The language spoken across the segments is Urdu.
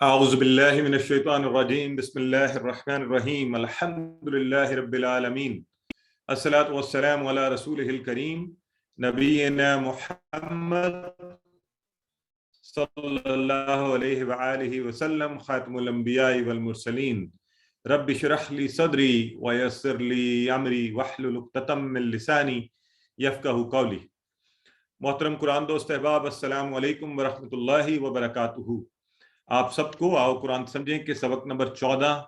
اعوذ باللہ من الشیطان الرجیم بسم اللہ الرحمن الرحیم الحمد للہ رب العالمین الصلاۃ والسلام علی رسولہ الکریم نبینا محمد صلی اللہ علیہ وآلہ وسلم خاتم الانبیاء والمرسلین رب اشرح لی صدری ویسر لی امری واحلل عقدۃ من لسانی یفقہوا قولی۔ محترم قرآن دوست احباب، السلام علیکم ورحمۃ اللہ وبرکاتہ۔ آپ سب کو آؤ قرآن سمجھیں کہ سبق نمبر 14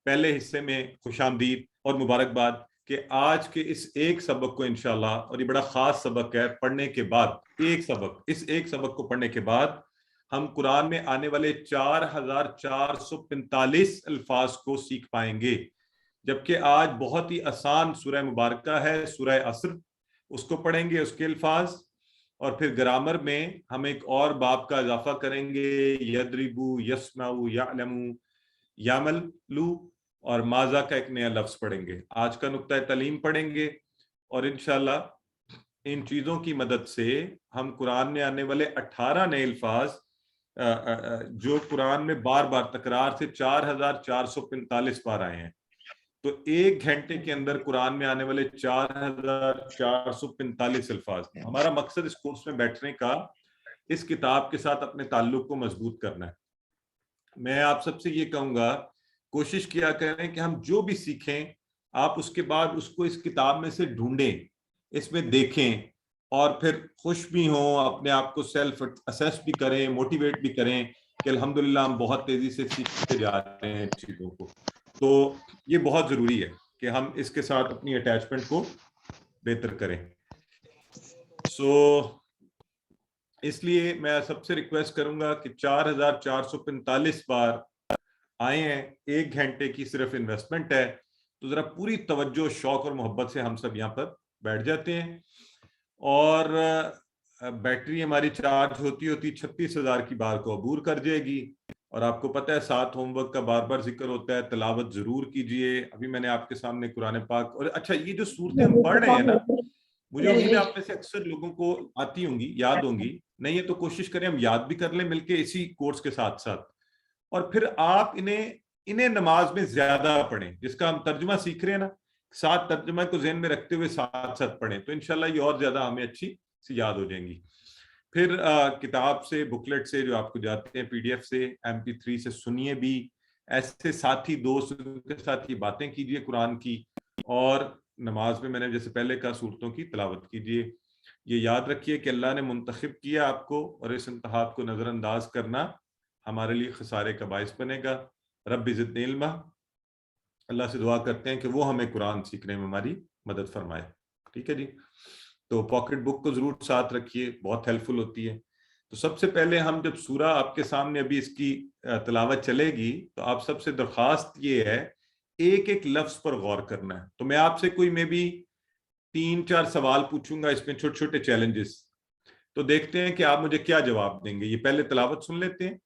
پہلے حصے میں خوش آمدید اور مبارکباد کہ آج کے اس ایک سبق کو انشاءاللہ، اور یہ بڑا خاص سبق ہے، پڑھنے کے بعد اس ایک سبق کو پڑھنے کے بعد ہم قرآن میں آنے والے 4445 الفاظ کو سیکھ پائیں گے، جبکہ آج بہت ہی آسان سورہ مبارکہ ہے، سورہ عصر، اس کو پڑھیں گے، اس کے الفاظ، اور پھر گرامر میں ہم ایک اور باب کا اضافہ کریں گے، یضربو، یسمعو، یعلمو، یعملو، اور ماذا کا ایک نیا لفظ پڑھیں گے۔ آج کا نقطہ تعلیم پڑھیں گے، اور انشاءاللہ ان چیزوں کی مدد سے ہم قرآن میں آنے والے 18 نئے الفاظ جو قرآن میں بار بار تکرار سے 4445 بار آئے ہیں، تو ایک گھنٹے کے اندر قرآن میں آنے والے 4445 الفاظ۔ ہمارا مقصد اس کورس میں بیٹھنے کا اس کتاب کے ساتھ اپنے تعلق کو مضبوط کرنا ہے۔ میں آپ سب سے یہ کہوں گا، کوشش کیا کریں کہ ہم جو بھی سیکھیں آپ اس کے بعد اس کو اس کتاب میں سے ڈھونڈیں، اس میں دیکھیں، اور پھر خوش بھی ہوں، اپنے آپ کو سیلف اسیس بھی کریں، موٹیویٹ بھی کریں کہ الحمدللہ ہم بہت تیزی سے سیکھتے جا رہے ہیں چیزوں کو۔ تو یہ بہت ضروری ہے کہ ہم اس کے ساتھ اپنی اٹیچمنٹ کو بہتر کریں۔ اس لیے میں سب سے ریکویسٹ کروں گا کہ 4445 بار آئے ہیں، ایک گھنٹے کی صرف انویسٹمنٹ ہے، تو ذرا پوری توجہ، شوق اور محبت سے ہم سب یہاں پر بیٹھ جاتے ہیں۔ اور بیٹری ہماری چارج ہوتی 36,000 کی بار کو عبور کر جائے گی، اور آپ کو پتہ ہے ساتھ ہوم ورک کا بار بار ذکر ہوتا ہے، تلاوت ضرور کیجئے۔ ابھی میں نے آپ کے سامنے قرآن پاک، اور اچھا یہ جو صورتیں ہم پڑھ رہے ہیں نا، مجھے امید ہے آپ میں سے اکثر لوگوں کو آتی ہوں گی، یاد ہوں گی، نہیں ہے تو کوشش کریں ہم یاد بھی کر لیں مل کے اسی کورس کے ساتھ ساتھ، اور پھر آپ انہیں نماز میں زیادہ پڑھیں، جس کا ہم ترجمہ سیکھ رہے ہیں نا، ساتھ ترجمہ کو ذہن میں رکھتے ہوئے ساتھ ساتھ پڑھیں، تو انشاءاللہ یہ اور زیادہ ہمیں اچھی سی یاد ہو جائیں گی۔ پھر کتاب سے، بکلیٹ سے جو آپ کو جاتے ہیں، PDF سے، MP3 سے سنیے بھی، ایسے ساتھی دوست کے ساتھ یہ باتیں کیجئے قرآن کی، اور نماز میں نے جیسے پہلے کہا صورتوں کی تلاوت کیجئے۔ یہ یاد رکھیے کہ اللہ نے منتخب کیا آپ کو، اور اس انتخاب کو نظر انداز کرنا ہمارے لیے خسارے کا باعث بنے گا۔ رب زدنی علما، اللہ سے دعا کرتے ہیں کہ وہ ہمیں قرآن سیکھنے میں ہماری مدد فرمائے۔ ٹھیک ہے جی، تو پاکٹ بک کو ضرور ساتھ رکھیے، بہت ہیلپ فل ہوتی ہے۔ تو سب سے پہلے ہم جب سورہ آپ کے سامنے ابھی اس کی تلاوت چلے گی، تو آپ سب سے درخواست یہ ہے ایک ایک لفظ پر غور کرنا ہے۔ تو میں آپ سے کوئی میں بھی 3-4 سوال پوچھوں گا، اس میں چھوٹے چھوٹے چیلنجز، تو دیکھتے ہیں کہ آپ مجھے کیا جواب دیں گے۔ یہ پہلے تلاوت سن لیتے ہیں،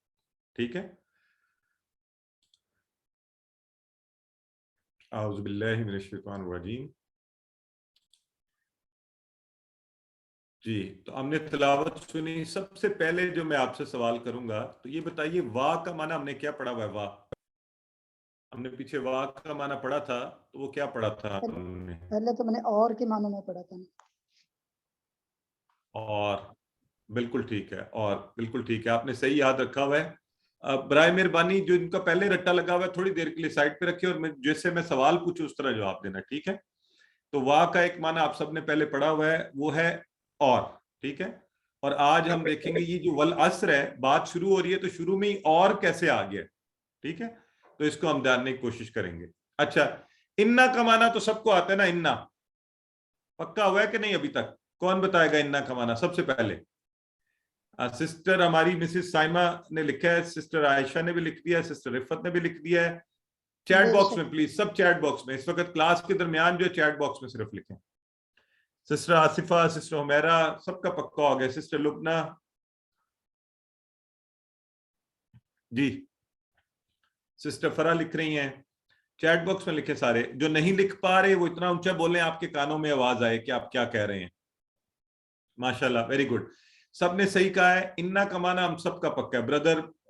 ٹھیک ہے؟ اعوذ باللہ من الشیطان الرجیم۔ جی، تو ہم نے تلاوت سنی۔ سب سے پہلے جو میں آپ سے سوال کروں گا، تو یہ بتائیے وا کا معنی ہم نے کیا پڑھا ہوا ہے؟ وا ہم نے پیچھے وا کا معنی پڑھا تھا، تو وہ کیا پڑھا تھا ہم نے؟ پہلے تو میں نے اور کے معنوں میں پڑھا تھا۔ اور بالکل ٹھیک ہے، اور بالکل ٹھیک ہے، آپ نے صحیح یاد رکھا ہوا ہے۔ برائے مہربانی جو ان کا پہلے رٹا لگا ہوا ہے تھوڑی دیر کے لیے سائڈ پہ رکھے، اور جیسے میں سوال پوچھوں اس طرح جواب دینا، ٹھیک ہے؟ تو وا کا ایک معنی آپ سب نے پہلے پڑھا ہوا ہے، وہ ہے اور، ٹھیک ہے؟ اور آج ہم دیکھیں گے یہ جو والعصر ہے، بات شروع ہو رہی ہے تو شروع میں ہی اور کیسے آ گیا، ٹھیک ہے؟ تو اس کو ہم جاننے کی کوشش کریں گے۔ اچھا، انا کا معنی تو سب کو آتا ہے نا، انا پکا ہوا ہے کہ نہیں ابھی تک؟ کون بتائے گا انا کا معنی سب سے پہلے؟ سسٹر ہماری مسز سائمہ نے لکھا ہے، سسٹر عائشہ نے بھی لکھ دیا ہے، سسٹر رفت نے بھی لکھ دیا ہے۔ چیٹ باکس میں پلیز، سب چیٹ باکس میں اس وقت کلاس کے درمیان جو چیٹ باکس میں صرف لکھیں۔ سسٹر آصفہ، سسٹر حمیرہ، سب کا پکا ہو گیا۔ سسٹر لبنہ جی، سسٹر فرا لکھ رہی ہیں، چیٹ باکس میں لکھیں سارے۔ جو نہیں لکھ پا رہے وہ اتنا اونچا بولیں آپ کے کانوں میں آواز آئے کہ آپ کیا کہہ رہے ہیں۔ ماشاءاللہ، ویری گڈ، سب نے صحیح کہا ہے۔ انا کا معنی ہم سب کا پکا ہے۔ بردر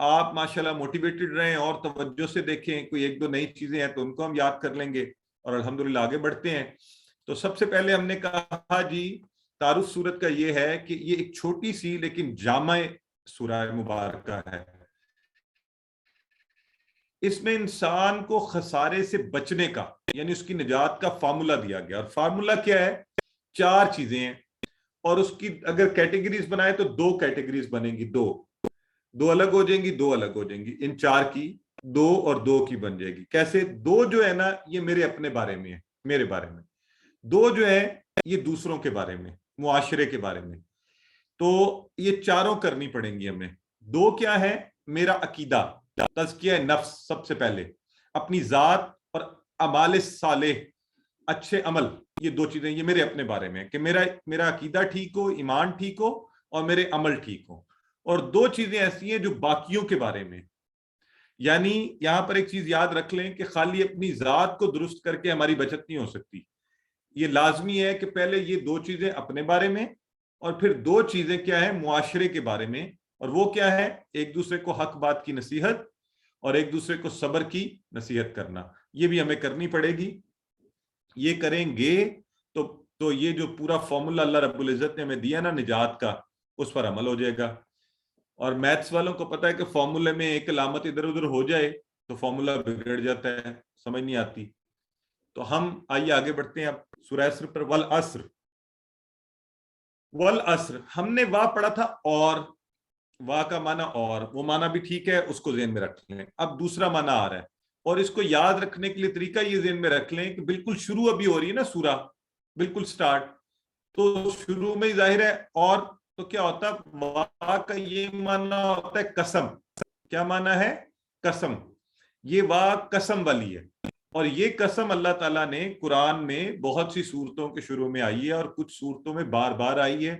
آپ ماشاءاللہ موٹیویٹڈ رہیں اور توجہ سے دیکھیں، کوئی ایک دو نئی چیزیں ہیں تو ان کو ہم یاد کر لیں گے اور الحمدللہ آگے بڑھتے ہیں. تو سب سے پہلے ہم نے کہا جی تعارف سورت کا یہ ہے کہ یہ ایک چھوٹی سی لیکن جامع سورہ مبارکہ ہے. اس میں انسان کو خسارے سے بچنے کا یعنی اس کی نجات کا فارمولا دیا گیا. اور فارمولا کیا ہے؟ 4 چیزیں ہیں اور اس کی اگر کیٹیگریز بنائے تو 2 کیٹیگریز بنیں گی. دو الگ ہو جائیں گی، 2 الگ ہو جائیں گی. ان 4 کی 2 اور 2 کی بن جائے گی. کیسے؟ 2 جو ہے نا یہ میرے اپنے بارے میں ہے، میرے بارے میں. 2 جو ہے یہ دوسروں کے بارے میں، معاشرے کے بارے میں. تو یہ چاروں کرنی پڑیں گی ہمیں. 2 کیا ہے؟ میرا عقیدہ، تزکیہ نفس، سب سے پہلے اپنی ذات اور اعمال صالح، اچھے عمل. یہ 2 چیزیں یہ میرے اپنے بارے میں کہ میرا عقیدہ ٹھیک ہو، ایمان ٹھیک ہو اور میرے عمل ٹھیک ہو. اور 2 چیزیں ایسی ہیں جو باقیوں کے بارے میں. یعنی یہاں پر ایک چیز یاد رکھ لیں کہ خالی اپنی ذات کو درست کر کے ہماری بچت نہیں ہو سکتی. یہ لازمی ہے کہ پہلے یہ 2 چیزیں اپنے بارے میں اور پھر 2 چیزیں کیا ہے؟ معاشرے کے بارے میں. اور وہ کیا ہے؟ ایک دوسرے کو حق بات کی نصیحت اور ایک دوسرے کو صبر کی نصیحت کرنا. یہ بھی ہمیں کرنی پڑے گی. یہ کریں گے تو یہ جو پورا فارمولا اللہ رب العزت نے ہمیں دیا نا نجات کا، اس پر عمل ہو جائے گا. اور میتھس والوں کو پتا ہے کہ فارمولے میں ایک علامت ادھر ادھر ہو جائے تو فارمولا بگڑ جاتا ہے، سمجھ نہیں آتی. تو ہم آئیے آگے بڑھتے ہیں اب سورہ عصر پر. والعصر، والعصر ہم نے وا پڑھا تھا اور وا کا معنی اور، وہ معنی بھی ٹھیک ہے، اس کو ذہن میں رکھ لیں. اب دوسرا معنی آ رہا ہے اور اس کو یاد رکھنے کے لیے طریقہ یہ ذہن میں رکھ لیں کہ بالکل شروع ابھی ہو رہی ہے نا سورہ، بالکل سٹارٹ، تو شروع میں ہی ظاہر ہے اور. تو کیا ہوتا ہے؟ وا کا یہ معنی ہوتا ہے قسم. کیا معنی ہے؟ قسم. یہ وا قسم والی ہے اور یہ قسم اللہ تعالیٰ نے قرآن میں بہت سی صورتوں کے شروع میں آئی ہے اور کچھ صورتوں میں بار بار آئی ہے،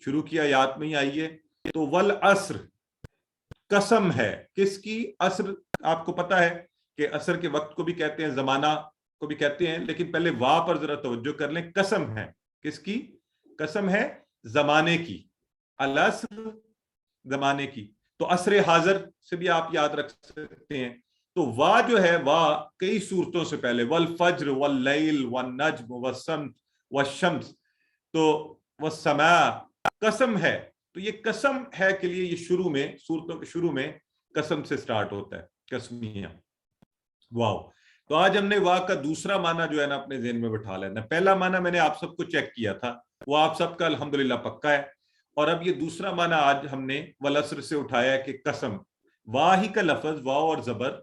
شروع کی آیات میں ہی آئی ہے. تو والعصر قسم ہے. کس کی؟ عصر. آپ کو پتا ہے کہ عصر کے وقت کو بھی کہتے ہیں، زمانہ کو بھی کہتے ہیں، لیکن پہلے وا پر ذرا توجہ کر لیں. قسم ہے. کس کی قسم ہے؟ زمانے کی. العصر زمانے کی. تو عصر حاضر سے بھی آپ یاد رکھ سکتے ہیں. تو وا جو ہے وا کئی صورتوں سے پہلے، والفجر واللیل والنجم والشمس، تو والسماء، قسم ہے. تو یہ قسم ہے کے لیے یہ شروع میں صورتوں کے شروع میں قسم سے سٹارٹ ہوتا ہے، قسمیہ. واو. تو آج ہم نے وا کا دوسرا معنی جو ہے نا اپنے ذہن میں بٹھا لینا. پہلا معنی میں نے آپ سب کو چیک کیا تھا، وہ آپ سب کا الحمدللہ پکا ہے. اور اب یہ دوسرا معنی آج ہم نے والعصر سے اٹھایا ہے کہ قسم. وا ہی کا لفظ واو اور زبر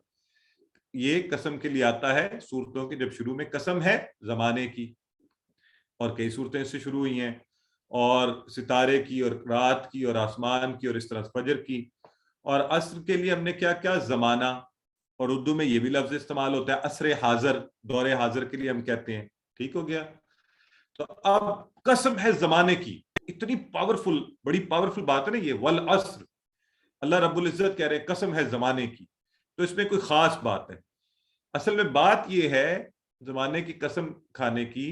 یہ قسم کے لیے آتا ہے صورتوں کے جب شروع میں قسم ہے زمانے کی. اور کئی صورتیں اس سے شروع ہوئی ہیں، اور ستارے کی اور رات کی اور آسمان کی اور اس طرح فجر کی. اور عصر کے لیے ہم نے کیا کیا؟ زمانہ. اور اردو میں یہ بھی لفظ استعمال ہوتا ہے عصر حاضر، دور حاضر کے لیے ہم کہتے ہیں. ٹھیک ہو گیا؟ تو اب قسم ہے زمانے کی. اتنی پاورفل، بڑی پاورفل بات ہے نا یہ، والعصر. اللہ رب العزت کہہ رہے قسم ہے زمانے کی. تو اس میں کوئی خاص بات ہے؟ اصل میں بات یہ ہے زمانے کی قسم کھانے کی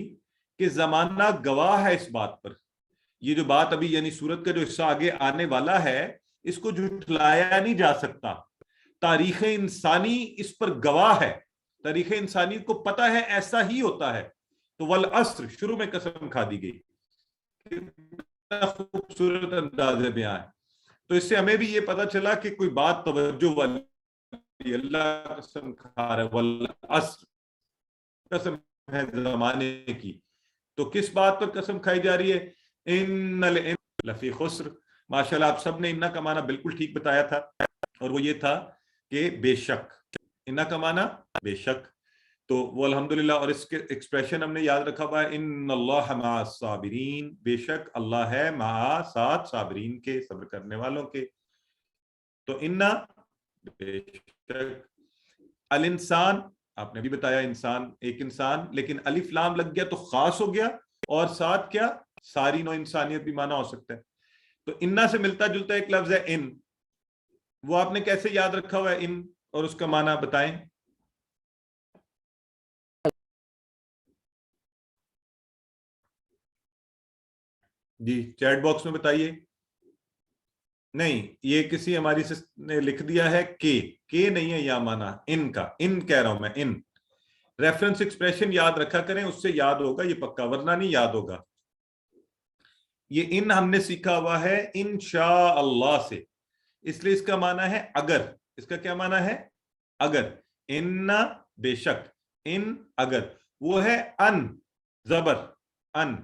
کہ زمانہ گواہ ہے اس بات پر. یہ جو بات ابھی یعنی سورت کا جو حصہ آگے آنے والا ہے اس کو جھٹلایا نہیں جا سکتا. تاریخ انسانی اس پر گواہ ہے. تاریخ انسانی کو پتا ہے ایسا ہی ہوتا ہے. تو والعصر شروع میں قسم کھا دی گئی. خوبصورت انداز بیان ہے. تو اس سے ہمیں بھی یہ پتا چلا کہ کوئی بات توجہ والی، اللہ قسم کھا رہا ہے والعصر، قسم ہے زمانے کی. تو کس بات پر قسم کھائی جا رہی ہے؟ ان الانسان لفی خسر. ماشاءاللہ آپ سب نے انا کا معنی بالکل ٹھیک بتایا تھا، اور وہ یہ تھا کہ بے شک. انا کا معنی بے شک. تو وہ الحمدللہ، اور اس کے ایکسپریشن ہم نے یاد رکھا ہوا ہے، ان اللہ مع الصابرین، بے شک اللہ ہے مع، ساتھ، صابرین کے، صبر کرنے والوں کے. تو انا بے شک. الانسان آپ نے بھی بتایا انسان، ایک انسان، لیکن الف لام لگ گیا تو خاص ہو گیا. اور ساتھ کیا؟ ساری نو انسانیت بھی مانا ہو سکتا ہے. تو انا سے ملتا جلتا ایک لفظ ہے ان. وہ آپ نے کیسے یاد رکھا ہوا ہے ان، اور اس کا معنی بتائیں. جی چیٹ باکس میں بتائیے. نہیں، یہ کسی ہماری نے لکھ دیا ہے کہ نہیں ہے یا مانا ان کا، ان کہہ رہا ہوں میں، ان ریفرنس ایکسپریشن یاد رکھا کریں، اس سے یاد ہوگا یہ پکا، ورنہ نہیں یاد ہوگا. یہ ان ہم نے سیکھا ہوا ہے انشاء اللہ سے، اس لیے اس کا معنی ہے اگر. اس کا کیا معنی ہے؟ اگر. ان بے شک، ان اگر، وہ ہے ان زبر ان.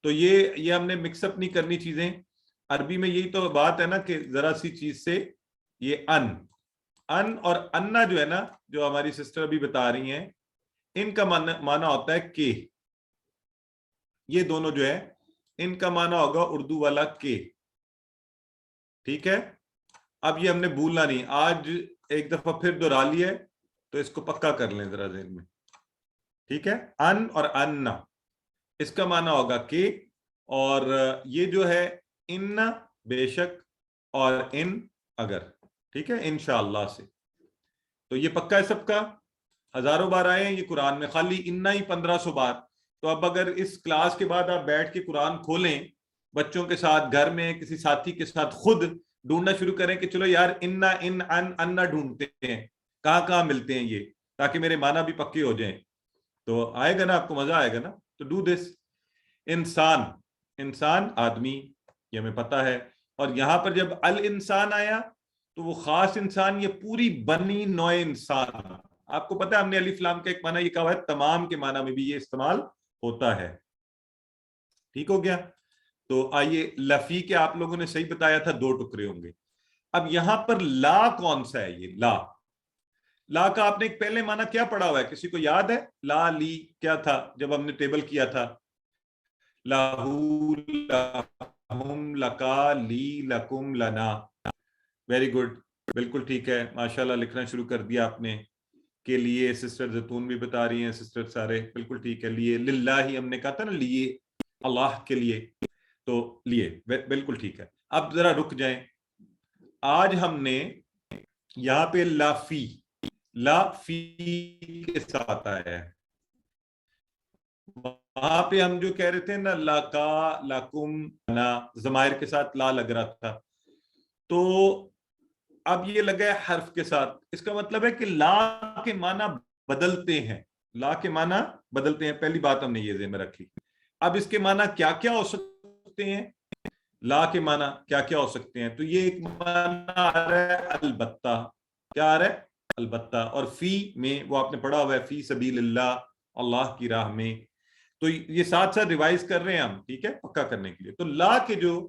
تو یہ ہم نے مکس اپ نہیں کرنی چیزیں. عربی میں یہی تو بات ہے نا کہ ذرا سی چیز سے یہ ان اور انا جو ہے نا، جو ہماری سسٹر ابھی بتا رہی ہیں، ان کا معنی ہوتا ہے کہ. یہ دونوں جو ہے ان کا معنی ہوگا اردو والا کہ. ٹھیک ہے، اب یہ ہم نے بھولنا نہیں. آج ایک دفعہ پھر دہرا لیا ہے تو اس کو پکا کر لیں ذرا ذہن میں. ٹھیک ہے، ان اور انا اس کا معنی ہوگا کہ. اور یہ جو ہے ان بے شک اور ان اگر. ٹھیک ہے، انشاءاللہ سے. تو یہ پکا ہے سب کا. ہزاروں بار آئے ہیں یہ قرآن میں، خالی انا ہی 1500 بار. تو اب اگر اس کلاس کے بعد آپ بیٹھ کے قرآن کھولیں بچوں کے ساتھ، گھر میں کسی ساتھی کے ساتھ، خود ڈھونڈنا شروع کریں کہ چلو یار انا ان انا ڈھونڈتے ہیں، کہاں کہاں ملتے ہیں یہ، تاکہ میرے معنی بھی پکے ہو جائیں. تو آئے گا نا آپ کو، مزہ آئے گا نا. تو ڈو دس. انسان، انسان آدمی، یہ ہمیں پتا ہے. اور یہاں پر جب الانسان آیا تو وہ خاص انسان، یہ پوری بنی نوع انسان. آپ کو پتا ہے ہم نے الف لام کا ایک معنی یہ کہا ہے، تمام کے معنی میں بھی یہ استعمال ہوتا ہے. ٹھیک ہو گیا. تو آئیے، لفی کے آپ لوگوں نے صحیح بتایا تھا 2 ٹکڑے ہوں گے. اب یہاں پر لا کون سا ہے؟ یہ لا. لا کا آپ نے ایک پہلے معنی کیا پڑھا ہوا ہے؟ کسی کو یاد ہے؟ لا لی کیا تھا جب ہم نے ٹیبل کیا تھا؟ لاہو لہم لکا لی لکم لنا. ویری گڈ، بالکل ٹھیک ہے، ماشاءاللہ لکھنا شروع کر دیا آپ نے. کے لیے سسٹر زیتون بھی بتا رہی ہیں، سسٹر سارے بالکل ٹھیک ہے. لیے للہ ہی ہم نے کہا تھا نا، لیے اللہ کے لیے، تو لیے بالکل ٹھیک ہے. اب ذرا رک جائیں. آج ہم نے یہاں پہ لافی، لافی کے ساتھ آیا ہے. وہاں پہ ہم جو کہہ رہے تھے نا، لاکا لاکم نا، ضمائر کے ساتھ لا لگ رہا تھا. تو اب یہ لگا ہے حرف کے ساتھ. اس کا مطلب ہے کہ لا کے معنی بدلتے ہیں. لا کے معنی بدلتے ہیں، پہلی بات ہم نے یہ ذہن میں رکھی. اب اس کے معنی کیا کیا ہو سکتے ہیں؟ لا کے معنی کیا کیا ہو سکتے ہیں؟ تو یہ ایک معنی آ رہا ہے البتہ. کیا آ رہا ہے؟ البتہ. اور فی میں وہ آپ نے پڑھا ہوا ہے، فی سبیل اللہ، اللہ کی راہ میں. تو یہ ساتھ ساتھ ریوائز کر رہے ہیں ہم، ٹھیک ہے، پکا کرنے کے لیے. تو لا کے جو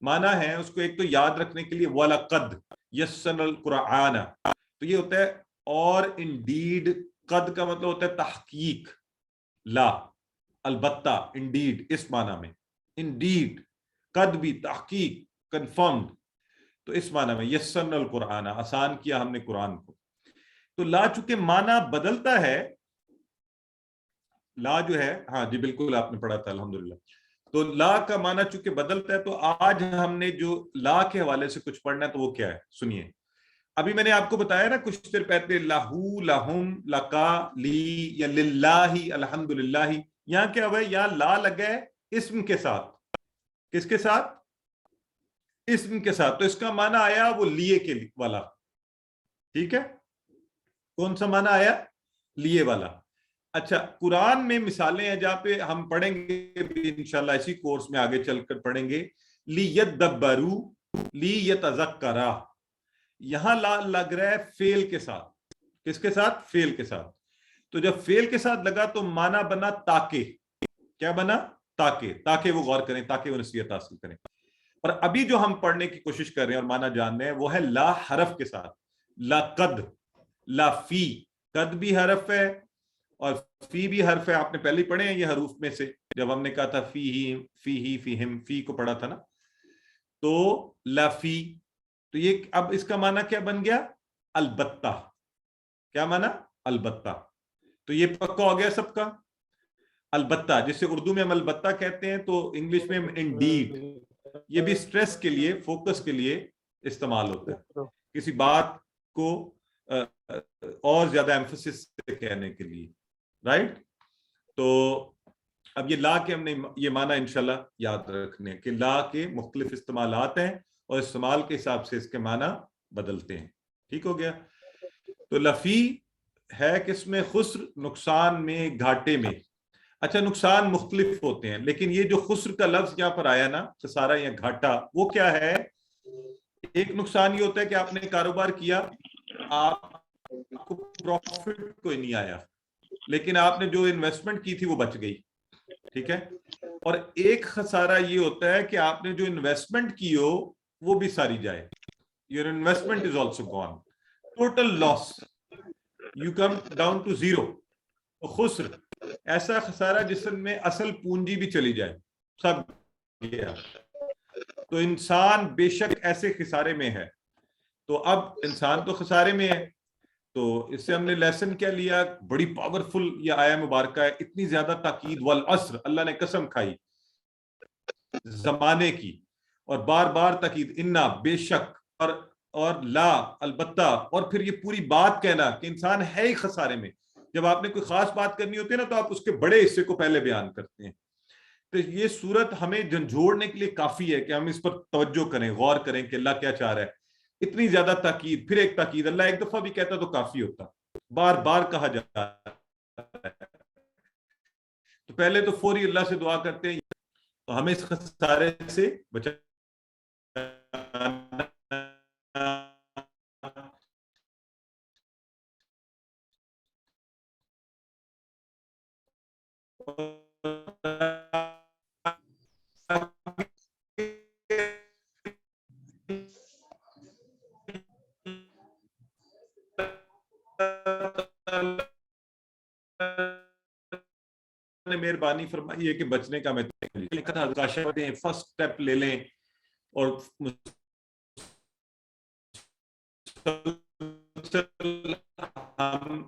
معنی ہے اس کو ایک تو یاد رکھنے کے لیے وَلَقَدْ یَسَّرْنَا الْقُرْآنَ، تو یہ ہوتا ہے اور انڈیڈ. قد کا مطلب ہوتا ہے تحقیق. لا البتہ انڈیڈ اس معنی میں، انڈیڈ قد بھی تحقیق، کنفرمڈ. تو اس معنی میں یسرنا القرآن، آسان کیا ہم نے قرآن کو. تو لا چونکہ معنی بدلتا ہے، لا جو ہے، ہاں جی بالکل آپ نے پڑھا تھا الحمدللہ. تو لا کا معنی چونکہ بدلتا ہے، تو آج ہم نے جو لا کے حوالے سے کچھ پڑھنا ہے تو وہ کیا ہے سنیے. ابھی میں نے آپ کو بتایا نا کچھ دیر پہلے، لہو لہم لکا لی یا للہ الحمدللہ. یہاں کیا ہوا ہے؟ یہاں لا لگا ہے اسم کے ساتھ. کس کے ساتھ؟ اسم کے ساتھ. تو اس کا معنی آیا وہ لیے کے والا. ٹھیک ہے، کون سا معنی آیا؟ لیے والا. اچھا، قرآن میں مثالیں ہیں جہاں پہ ہم پڑھیں گے انشاءاللہ، اسی کورس میں آگے چل کر پڑھیں گے. لیَدَّبَّرُوا لیَتَذَکَّرَا. یہاں لا لگ رہا ہے فعل کے ساتھ. کس کے ساتھ؟ فعل کے ساتھ. تو جب فعل کے ساتھ لگا تو معنی بنا تاکہ. کیا بنا؟ تاکہ وہ غور کریں، تاکہ وہ نصیحت حاصل کریں. اور ابھی جو ہم پڑھنے کی کوشش کر رہے ہیں اور معنی جاننے ہیں وہ ہے لا حرف کے ساتھ. لَقَدْ، لا فی، قد بھی حرف ہے اور فی بھی حرف ہے. آپ نے پہلے پڑھے ہیں یہ حروف میں سے، جب ہم نے کہا تھا فی ہم، فی کو پڑھا تھا نا. تو لافی، تو یہ اب اس کا معنی کیا بن گیا؟ البتہ. کیا معنی؟ البتہ. تو یہ پکا ہو گیا سب کا. البتہ جسے اردو میں ہم البتہ کہتے ہیں، تو انگلش میں انڈیڈ. یہ بھی سٹریس کے لیے، فوکس کے لیے استعمال ہوتا ہے، کسی بات کو اور زیادہ ایمفسس سے کہنے کے لیے. رائٹ؟ تو اب یہ لا کے ہم نے یہ معنی انشاءاللہ یاد رکھنے کہ لا کے مختلف استعمالات ہیں اور استعمال کے حساب سے اس کے معنی بدلتے ہیں. ٹھیک ہو گیا. تو لفی ہے کس میں؟ خسر، نقصان میں، گھاٹے میں. اچھا نقصان مختلف ہوتے ہیں، لیکن یہ جو خسر کا لفظ یہاں پر آیا نا، خسارہ یا گھاٹا، وہ کیا ہے؟ ایک نقصان یہ ہوتا ہے کہ آپ نے کاروبار کیا، آپ کو پروفٹ کوئی نہیں آیا، لیکن آپ نے جو انویسٹمنٹ کی تھی وہ بچ گئی. ٹھیک ہے. اور ایک خسارہ یہ ہوتا ہے کہ آپ نے جو انویسٹمنٹ کی ہو وہ بھی ساری جائے. Your investment is also gone. Total loss. You come down to zero. خسر ایسا خسارہ جس میں اصل پونجی بھی چلی جائے، سب گیا. تو انسان بے شک ایسے خسارے میں ہے. تو اب انسان تو خسارے میں ہے، تو اس سے ہم نے لیسن کیا لیا؟ بڑی پاورفل یہ آیا مبارکہ ہے، اتنی زیادہ تاکید، والعصر، اللہ نے قسم کھائی زمانے کی، اور بار بار تاکید، انا بے شک، اور لا البتہ، اور پھر یہ پوری بات کہنا کہ انسان ہے ہی خسارے میں. جب آپ نے کوئی خاص بات کرنی ہوتی ہے نا، تو آپ اس کے بڑے حصے کو پہلے بیان کرتے ہیں. تو یہ صورت ہمیں جھنجھوڑنے کے لیے کافی ہے کہ ہم اس پر توجہ کریں، غور کریں کہ اللہ کیا چاہ رہا ہے. اتنی زیادہ تاکید، پھر ایک تاکید، اللہ ایک دفعہ بھی کہتا تو کافی ہوتا، بار بار کہا جاتا ہے. تو پہلے تو فوری اللہ سے دعا کرتے ہیں تو ہمیں اس خسارے سے بچانا. نے مہربانی فرمائی ہے کہ بچنے کا میں فرسٹ سٹیپ لے لیں، اور ہم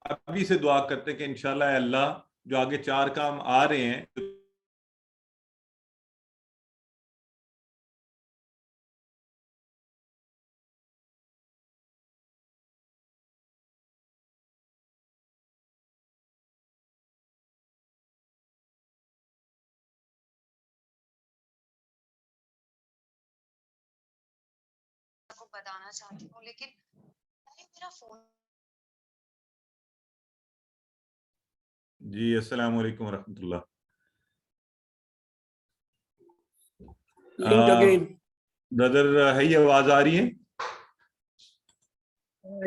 ابھی سے دعا کرتے ہیں کہ انشاءاللہ اے اللہ جو آگے 4 کام آ رہے ہیں بتانا چاہتی ہوں، لیکن میرا فون. جی السلام علیکم ورحمۃ اللہ. بردر ہے یہ آواز آ رہی ہے؟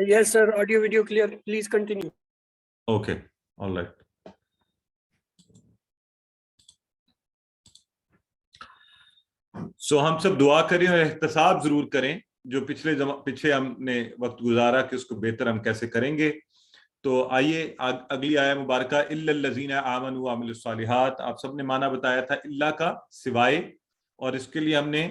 Yes, sir. Audio, video clear. Please continue. Okay. All right. ہم سب دعا کریں اور احتساب ضرور کریں، جو پیچھے ہم نے وقت گزارا کہ اس کو بہتر ہم کیسے کریں گے. تو آئیے اگلی آیہ مبارکہ، الا الذین آمنوا وعملوا الصالحات. آپ سب نے معنی بتایا تھا اللہ کا، سوائے، اور اس کے لیے ہم نے،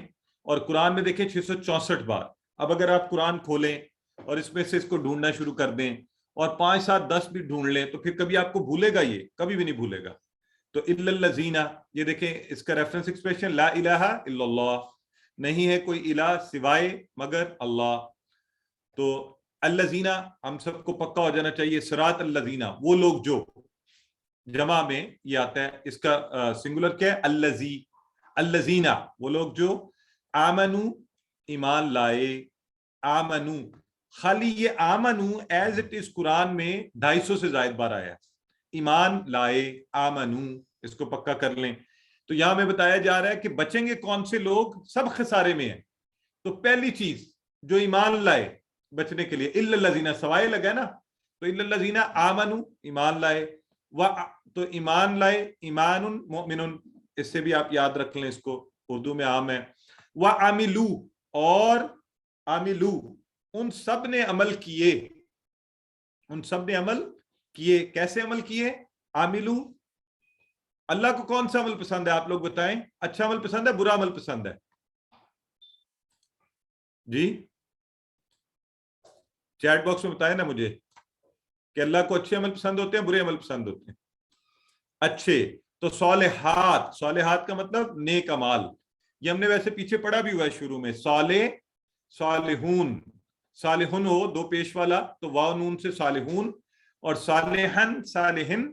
اور قرآن میں دیکھیں 664 بار. اب اگر آپ قرآن کھولیں اور اس میں سے اس کو ڈھونڈنا شروع کر دیں اور 5 7 10 بھی ڈھونڈ لیں تو پھر کبھی آپ کو بھولے گا، یہ کبھی بھی نہیں بھولے گا. تو الا الذین، یہ دیکھیں اس کا ریفرنس ایکسپریشن، لا الہ الا اللہ، نہیں ہے کوئی الہ سوائے مگر اللہ. تو الذین ہم سب کو پکا ہو جانا چاہیے، صراط الذین، وہ لوگ جو، جمع میں یہ آتا ہے، اس کا سنگولر کیا ہے؟ الذی، الذین، وہ لوگ جو آمنو، ایمان لائے. آمنو، خالی یہ آمنو ایز اٹ از قرآن میں 250 سے زائد بار آیا ہے. ایمان لائے، آمنو، اس کو پکا کر لیں. تو یہاں میں بتایا جا رہا ہے کہ بچیں گے کون سے لوگ؟ سب خسارے میں ہیں. تو پہلی چیز جو ایمان لائے بچنے کے لیے، الا الذین، سوائے لگا نا، تو الا الذین آمنو، ایمان لائے، تو ایمان لائے، ایمان مؤمن، اس سے بھی آپ یاد رکھ لیں، اس کو اردو میں عام ہے. وعملو، اور عملو، ان سب نے عمل کیے، ان سب نے عمل کیے. کیسے عمل کیے؟ عملو، اللہ کو کون سا عمل پسند ہے؟ آپ لوگ بتائیں. اچھا عمل پسند ہے، برا عمل پسند ہے؟ جی چیٹ باکس میں بتائیں نا مجھے کہ اللہ کو اچھے عمل پسند ہوتے ہیں، برے عمل پسند ہوتے ہیں؟ اچھے. تو صالحات، صالحات کا مطلب نیک اعمال. یہ ہم نے ویسے پیچھے پڑھا بھی ہوا ہے شروع میں، صالح، صالحون، صالحون ہو دو پیش والا تو واو نون سے صالحون، اور صالحن، صالحن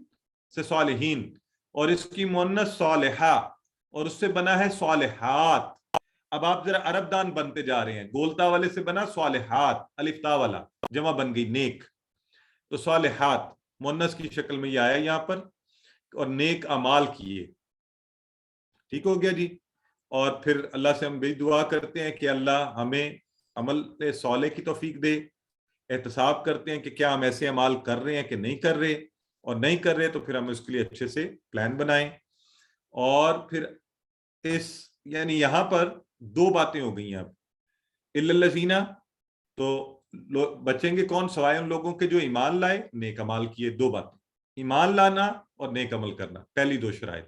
سے صالحین، اور اس کی مؤنث صالحہ، اور اس سے بنا ہے صالحات. اب آپ ذرا عرب دان بنتے جا رہے ہیں. گولتا والے سے بنا صالحات, الف تا والا جمع بن گئی نیک, تو صالحات مؤنث کی شکل میں یہ آیا یہاں پر, اور نیک اعمال کیے. ٹھیک ہو گیا جی. اور پھر اللہ سے ہم بھی دعا کرتے ہیں کہ اللہ ہمیں عمل صالح کی توفیق دے. احتساب کرتے ہیں کہ کیا ہم ایسے اعمال کر رہے ہیں کہ نہیں کر رہے, اور نہیں کر رہے تو پھر ہم اس کے لیے اچھے سے پلان بنائیں. اور پھر اس یعنی یہاں پر دو باتیں ہو گئی ہیں. اب الا الذین, تو بچیں گے کون, سوائے ان لوگوں کے جو ایمان لائے, نیک عمل کیے. دو باتیں, ایمان لانا اور نیک عمل کرنا, پہلی دو شرائط.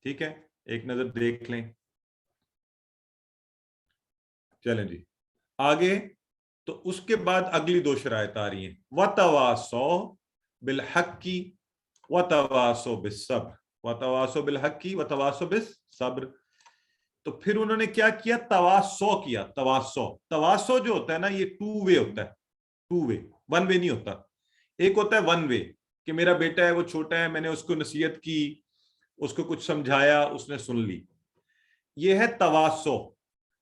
ٹھیک ہے, ایک نظر دیکھ لیں. چلیں جی آگے. تو اس کے بعد اگلی دو شرائط آ رہی ہیں, وَتَوَاصَوْا بِالْحَقِّ وَتَوَاصَوْا بِالصَّبْرِ, وَتَوَاصَوْا بِالْحَقِّ وَتَوَاصَوْا بِالصَّبْرِ. تو پھر انہوں نے کیا کیا, تواصو کیا. تواصو جو ہوتا ہے نا, یہ ٹو وے ہوتا ہے. ٹو وے, ون وے نہیں ہوتا. ایک ہوتا ہے ون وے کہ میرا بیٹا ہے وہ چھوٹا ہے, میں نے اس کو نصیحت کی, اس کو کچھ سمجھایا, اس نے سن لی. یہ ہے تواصو.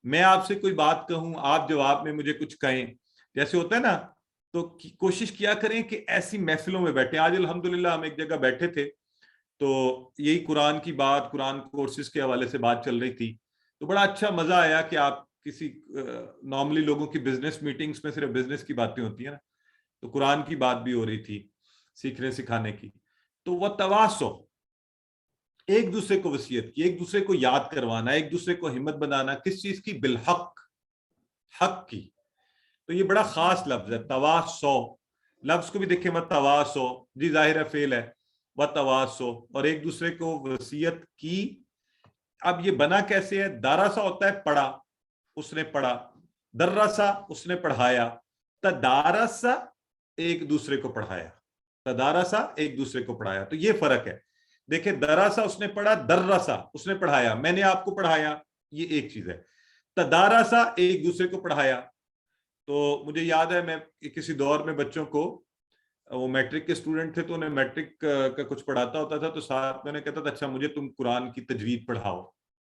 میں آپ سے کوئی بات کہوں, آپ جواب میں مجھے کچھ کہیں, جیسے ہوتا ہے نا, تو کوشش کیا کریں کہ ایسی محفلوں میں بیٹھیں. آج الحمدللہ ہم ایک جگہ بیٹھے تھے, تو یہی قرآن کی بات, قرآن کورسز کے حوالے سے بات چل رہی تھی. تو بڑا اچھا مزہ آیا کہ آپ کسی نارملی لوگوں کی بزنس میٹنگز میں صرف بزنس کی باتیں ہوتی ہیں نا, تو قرآن کی بات بھی ہو رہی تھی, سیکھنے سکھانے کی. تو وہ تواصو, ایک دوسرے کو وصیت کی, ایک دوسرے کو یاد کروانا, ایک دوسرے کو ہمت بنانا. کس چیز کی؟ بالحق, حق کی. تو یہ بڑا خاص لفظ ہے تواصو. لفظ کو بھی دیکھیں, وتواصو جی ظاہر ہے فعل ہے, وتواصو, اور ایک دوسرے کو وصیت کی. اب یہ بنا کیسے ہے؟ داراسا ہوتا ہے پڑھا, اس نے پڑھا. دراسا اس نے پڑھایا. تدارسا ایک دوسرے کو پڑھایا. تدارسا ایک دوسرے کو پڑھایا. تو یہ فرق ہے. دیکھیں, دراسا اس نے پڑھا, دراسا اس نے پڑھایا, میں نے آپ کو پڑھایا, یہ ایک چیز ہے. تدارسا ایک دوسرے کو پڑھایا. تو مجھے یاد ہے میں کسی دور میں بچوں کو, وہ میٹرک کے اسٹوڈنٹ تھے, تو انہیں میٹرک کا کچھ پڑھاتا ہوتا تھا, تو ساتھ میں نے کہتا تھا اچھا مجھے تم قرآن کی تجوید پڑھاؤ,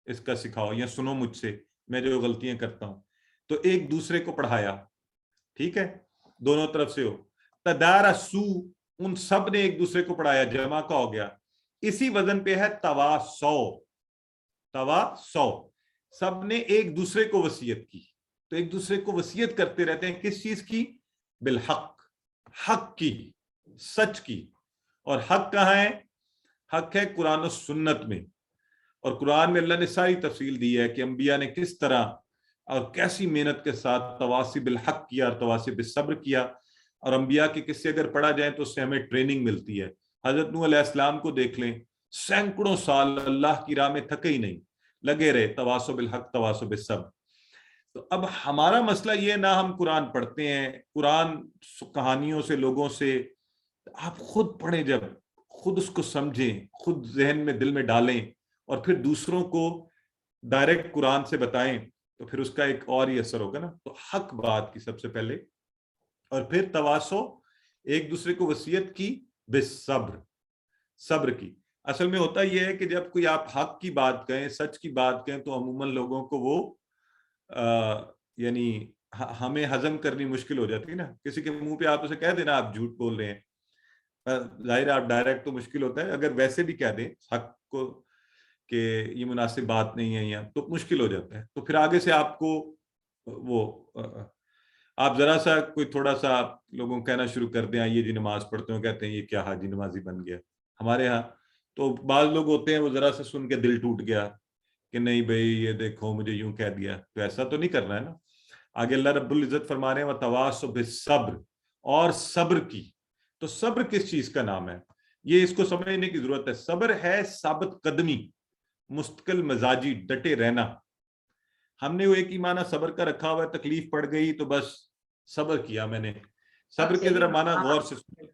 اس کا سکھاؤ, یا سنو مجھ سے میں جو غلطیاں کرتا ہوں. تو ایک دوسرے کو پڑھایا. ٹھیک ہے, دونوں طرف سے ہو. تدارسو, ان سب نے ایک دوسرے کو پڑھایا, جمع کا ہو گیا. اسی وزن پہ ہے تواصو. تواصو, سب نے ایک دوسرے کو وصیت کی. تو ایک دوسرے کو وصیت کرتے رہتے ہیں, کس چیز کی؟ بالحق, حق کی, سچ کی. اور حق کہاں ہے؟ حق ہے قرآن و سنت میں. اور قرآن میں اللہ نے ساری تفصیل دی ہے کہ انبیاء نے کس طرح اور کیسی محنت کے ساتھ تواصی بالحق کیا اور تواصی بالصبر کیا. اور انبیاء کے قصے اگر پڑھا جائیں تو اس سے ہمیں ٹریننگ ملتی ہے. حضرت نوح علیہ السلام کو دیکھ لیں, سینکڑوں سال اللہ کی راہ میں تھکے ہی نہیں, لگے رہے, تواصی بالحق تواصی بالصبر. تو اب ہمارا مسئلہ یہ, نہ ہم قرآن پڑھتے ہیں, قرآن کہانیوں سے, لوگوں سے. آپ خود پڑھیں, جب خود اس کو سمجھیں, خود ذہن میں, دل میں ڈالیں, اور پھر دوسروں کو ڈائریکٹ قرآن سے بتائیں, تو پھر اس کا ایک اور ہی اثر ہوگا نا. تو حق بات کی سب سے پہلے, اور پھر تواصو, ایک دوسرے کو وصیت کی, بالصبر, صبر کی. اصل میں ہوتا یہ ہے کہ جب کوئی آپ حق کی بات کہیں, سچ کی بات کہیں, تو عموماً لوگوں کو وہ یعنی ہمیں ہضم کرنی مشکل ہو جاتی ہے نا. کسی کے منہ پہ آپ اسے کہہ دینا آپ جھوٹ بول رہے ہیں, ظاہر آپ ڈائریکٹ تو مشکل ہوتا ہے, اگر ویسے بھی کہہ دیں حق کو کہ یہ مناسب بات نہیں ہے یا, تو مشکل ہو جاتا ہے. تو پھر آگے سے آپ کو وہ آپ ذرا سا کوئی تھوڑا سا لوگوں کو کہنا شروع کر دیں, یہ جی نماز پڑھتے ہیں, کہتے ہیں یہ کیا حاجی نمازی بن گیا ہمارے ہاں. تو بعض لوگ ہوتے ہیں وہ ذرا سا سن کے دل ٹوٹ گیا کہ نہیں بھائی یہ دیکھو مجھے یوں کہہ دیا. تو ایسا تو نہیں کرنا ہے نا. آگے اللہ رب العزت فرما رہے ہیں وتواصوا بالصبر, اور صبر کی. تو صبر کس چیز کا نام ہے, یہ اس کو سمجھنے کی ضرورت ہے. صبر ہے ثابت قدمی, مستقل مزاجی, ڈٹے رہنا. ہم نے وہ ایک ہی معنی صبر کا رکھا ہوا ہے, تکلیف پڑ گئی تو بس صبر کیا میں نے. صبر کے ذرا معنی غور سے سنیں.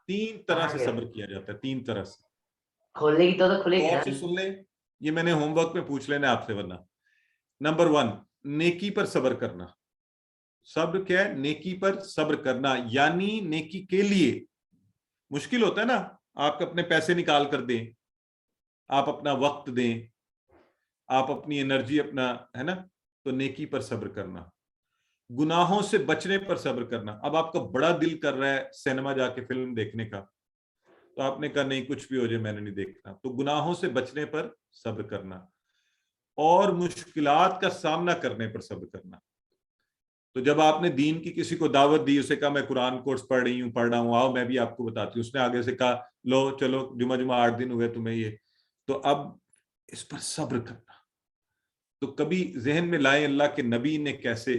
3 طرح سے صبر کیا جاتا ہے, 3 طرح سے. کھولنے کی تو کھلے گی, غور سے سن لیں, یہ میں نے ہوم ورک میں پوچھ لینا آپ سے ورنہ. نمبر 1, نیکی پر صبر کرنا. صبر کیا ہے؟ نیکی پر صبر کرنا, یعنی نیکی کے لیے مشکل ہوتا ہے نا, آپ اپنے پیسے نکال کر دیں, آپ اپنا وقت دیں, آپ اپنی انرجی, اپنا ہے نا, تو نیکی پر صبر کرنا، گناہوں سے بچنے پر صبر کرنا. اب آپ کا بڑا دل کر رہا ہے سینما جا کے فلم دیکھنے کا، تو آپ نے کہا نہیں کچھ بھی ہو جائے میں نے نہیں دیکھنا، تو گناہوں سے بچنے پر صبر کرنا اور مشکلات کا سامنا کرنے پر صبر کرنا. تو جب آپ نے دین کی کسی کو دعوت دی، اسے کہا میں قرآن کورس پڑھ رہا ہوں آؤ میں بھی آپ کو بتاتی ہوں، اس نے آگے سے کہا لو چلو جمعہ 8 دن ہوئے تمہیں یہ، تو اب اس پر صبر کرنا. تو کبھی ذہن میں لائیں اللہ کے نبی نے کیسے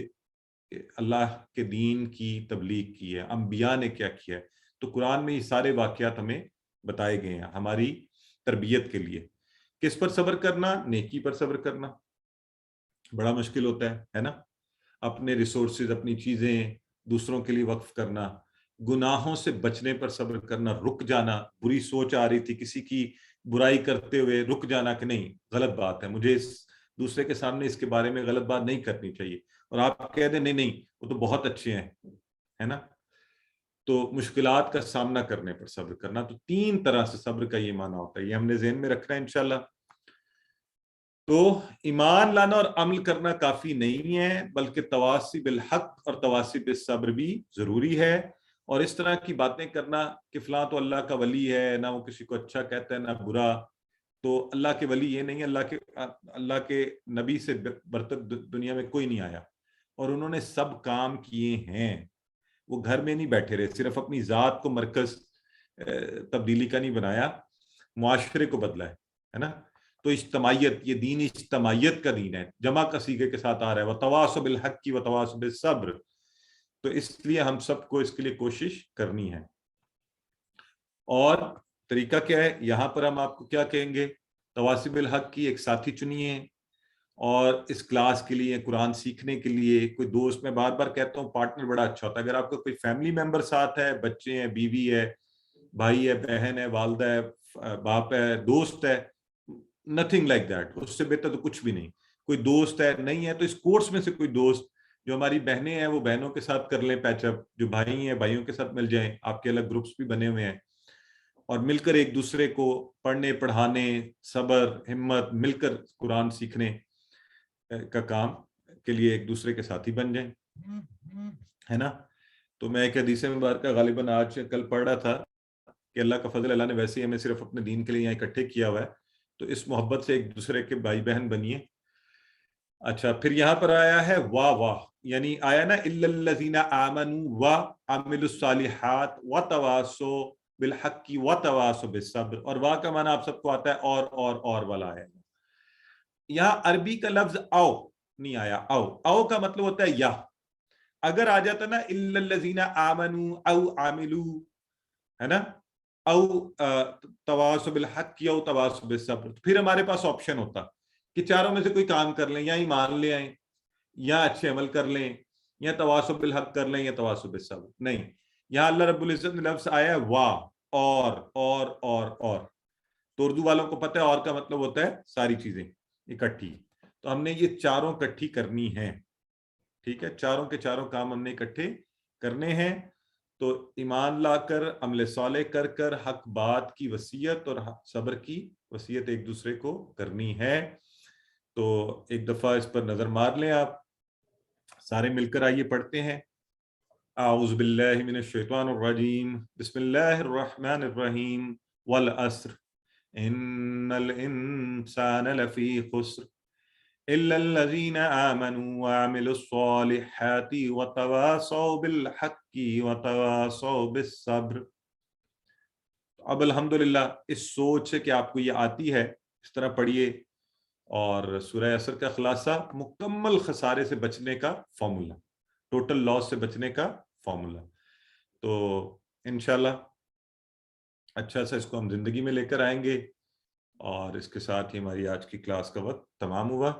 اللہ کے دین کی تبلیغ کی ہے، انبیاء نے کیا کیا ہے. تو قرآن میں یہ سارے واقعات ہمیں بتائے گئے ہیں ہماری تربیت کے لیے. کس پر صبر کرنا؟ نیکی پر صبر کرنا. بڑا مشکل ہوتا ہے نا، اپنے ریسورسز اپنی چیزیں دوسروں کے لیے وقف کرنا، گناہوں سے بچنے پر صبر کرنا، رک جانا. بری سوچ آ رہی تھی کسی کی برائی کرتے ہوئے رک جانا کہ نہیں غلط بات ہے، مجھے اس دوسرے کے سامنے اس کے بارے میں غلط بات نہیں کرنی چاہیے، اور آپ کہہ دیں نہیں نہیں وہ تو بہت اچھے ہیں، ہے نا. تو مشکلات کا سامنا کرنے پر صبر کرنا. تو 3 طرح سے صبر کا یہ معنی ہوتا ہے، یہ ہم نے ذہن میں رکھنا ہے انشاءاللہ. تو ایمان لانا اور عمل کرنا کافی نہیں ہے، بلکہ تواصی بالحق اور تواصی بالصبر بھی ضروری ہے. اور اس طرح کی باتیں کرنا کہ فلاں تو اللہ کا ولی ہے، نہ وہ کسی کو اچھا کہتا ہے نہ برا، تو اللہ کے ولی یہ نہیں. اللہ کے نبی سے برتر دنیا میں کوئی نہیں آیا، اور انہوں نے سب کام کیے ہیں. وہ گھر میں نہیں بیٹھے رہے، صرف اپنی ذات کو مرکز تبدیلی کا نہیں بنایا، معاشرے کو بدلا ہے نا. تو اجتماعیت، یہ دین اجتماعیت کا دین ہے، جمع کا صیغے کے ساتھ آ رہا ہے، وتواصوا بالحق وتواصوا بالصبر. تو اس لیے ہم سب کو اس کے لیے کوشش کرنی ہے. اور طریقہ کیا ہے؟ یہاں پر ہم آپ کو کیا کہیں گے؟ تواصوا بالحق کی ایک ساتھی چنیے، اور اس کلاس کے لیے قرآن سیکھنے کے لیے کوئی دوست. میں بار بار کہتا ہوں پارٹنر بڑا اچھا ہوتا ہے. اگر آپ کا کوئی فیملی ممبر ساتھ ہے، بچے ہیں، بیوی ہے، بھائی ہے، بہن ہے، والدہ ہے، باپ ہے، دوست ہے، نتھنگ لائک دیٹ، اس سے بہتر تو کچھ بھی نہیں. کوئی دوست ہے نہیں ہے تو اس کورس میں سے کوئی دوست، جو ہماری بہنیں ہیں وہ بہنوں کے ساتھ کر لیں پیچ اپ، جو بھائی ہیں بھائیوں کے ساتھ مل جائیں. آپ کے الگ گروپس بھی بنے ہوئے ہیں، اور مل کر ایک دوسرے کو پڑھنے پڑھانے، صبر ہمت، مل کر قرآن سیکھنے کا کام کے لیے ایک دوسرے کے ساتھی بن جائیں، ہے نا. تو میں ایک حدیث مبارکہ غالباً آج کل پڑھ رہا تھا کہ اللہ کا فضل، اللہ نے ویسے ہی ہمیں صرف اپنے دین کے لیے یہاں اکٹھے کیا ہوا ہے، تو اس محبت سے ایک دوسرے کے بھائی بہن بنیے. اچھا پھر یہاں پر آیا ہے واہ واہ، یعنی آیا نا الا الذین آمنوا وعملوا الصالحات وتواصوا بالحق وتواصوا بالصبر. اور واہ کا معنی آپ سب کو آتا ہے اور والا ہے. یہاں عربی کا لفظ او نہیں آیا، او کا مطلب ہوتا ہے یا. اگر آ جاتا نا الا الذین آمنوا او عملوا، ہے نا، او تواصوا بالحق او تواصوا بالصبر، پھر ہمارے پاس آپشن ہوتا کہ چاروں میں سے کوئی کام کر لیں، یا ایمان لے آئیں، یا اچھے عمل کر لیں، یا تواصوا بالحق کر لیں، یا تواصوا بالصبر. نہیں، یہاں اللہ رب العزت نے لفظ آیا ہے واہ، اور. تو اردو والوں کو پتہ ہے اور کا مطلب ہوتا ہے ساری چیزیں اکٹھی. تو ہم نے یہ چاروں اکٹھی کرنی ہیں، ٹھیک ہے، چاروں کے چاروں کام ہم نے اکٹھے کرنے ہیں. تو ایمان لا کر، عمل صالح کر کر، حق بات کی وصیت اور صبر کی وصیت ایک دوسرے کو کرنی ہے. تو ایک دفعہ اس پر نظر مار لیں آپ سارے مل کر. آئیے پڑھتے ہیں. اعوذ باللہ من الشیطان الرجیم، بسم اللہ الرحمن الرحیم. والعصر ان الانسان لفی خسر الا الذین آمنوا وعملوا الصالحات وتواصوا بالحق وتواصوا بالصبر. اب الحمدللہ اس سوچ سے کہ آپ کو یہ آتی ہے اس طرح پڑھیے، اور سورہ عصر کا خلاصہ مکمل خسارے سے بچنے کا فارمولا، ٹوٹل لاس سے بچنے کا فارمولا. تو انشاءاللہ اچھا سا اس کو ہم زندگی میں لے کر آئیں گے. اور اس کے ساتھ ہی ہماری آج کی کلاس کا وقت تمام ہوا